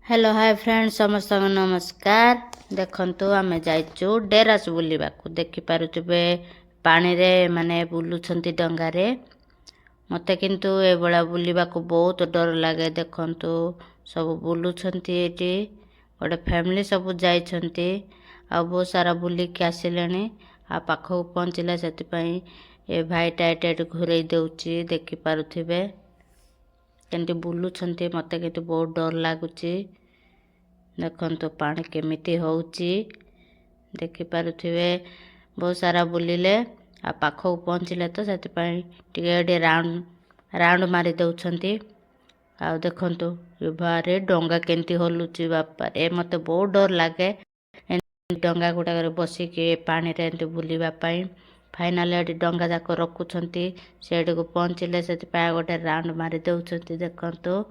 Hello hi friends समस्त नमस्कार। देखंतु आमे जाइचु डेरास बुलिबाकू देखि पारुथिबे पानी रे माने बुलुछंती डंगारे। मते किंतु ए बळा बुलिबाकू बहुत डर लागे। देखंतु सब बुलुछंती एटी गोटे फैमिली सब जाइछंती आ बहुत सारा बुली के आसिलेनी आ पाखो पहुंचले सेति पई ए भाई टाइट घुरई देउची देखि पारुथिबे केंति बुलुछंती। मते किंतु बहुत डर लागुची। देखंतु पानी केमिति होउची देखि पारुथिबे बहुत सारा बुलिले आ पाखो पहुंचले तो सेति पई टिके राउंड मारी दउछंती। आ देखंतु ए बारे डोंगा केंति होलुची बापा ए मते बहुत डर लागे डोंगा गुडा करे बसी के पानी रे एंति बुलिबा पई। फाइनली एडी डोंगा जाको रखुछंती सेडी को पहुंचले सेति पई गोटे राउंड मारी दउछंती। देखंतु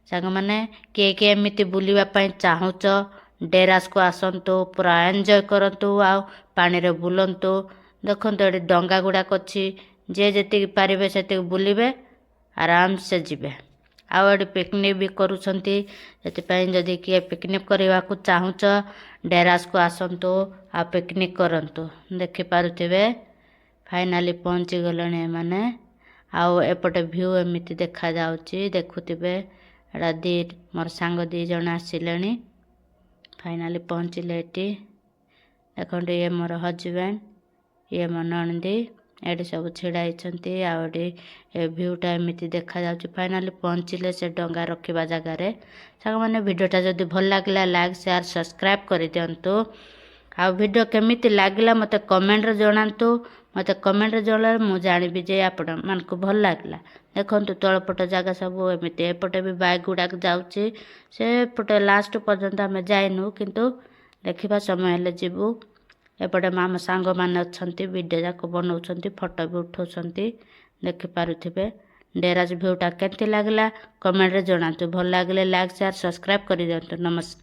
सांग माने के एमिति बुलिबा पई चाहुच डेरास को आसंतु पूरा एंजॉय करंतु आ पानी रे बुलंतु। देखंतु एडी डोंगा गुडा कछि जे जेति पारिबे सेति बुलिबे आराम से जिबे आ एडी पिकनिक भी करूछंती। सेति पई जदी के पिकनिक करबा को चाहुच डेरास को आसंतु आ पिकनिक करंतु। देखि पारुथिबे फाइनली पहुंची गलणे माने आ एपटे व्यू एमिति देखा जाउची। देखुथिबे एडा दी मोर सांग दी जण आसिलेनी फाइनली पहुंचिले एटी। देखंतु ये मोर हजबैंड ये मोर नणंदी एडी सब छिड़ाइछंती आ एडी ए व्यूटा एमिति देखा जाउची। फाइनली पहुंचिले से डंगा रखिबा जगह रे। सांग माने वीडियोटा जदी भल लागला लाइक शेयर सब्सक्राइब करि दियंतु। आ वीडियो केमिति लागला मते कमेंट रे जणांतु। मते कमेंट रे जणाले मु जानिबि जे आपण मानकु भल लागला। देखंतु तळपट जागा सब एमिति एपटे भी बाइक गुडा जाउची से पटे लास्ट पर्यंत हमें जाइनु किंतु देखिबा समय हेले जिबु। एपटे मामा सांग माने अछंती वीडियो जाको बनौछंती फोटो भी उठौछंती देखि पारुथिबे। डेरास व्यूटा केंति लागला कमेंट रे जणांतु। भल लागले लाइक शेयर सब्सक्राइब करि दियंतु। नमस्कार।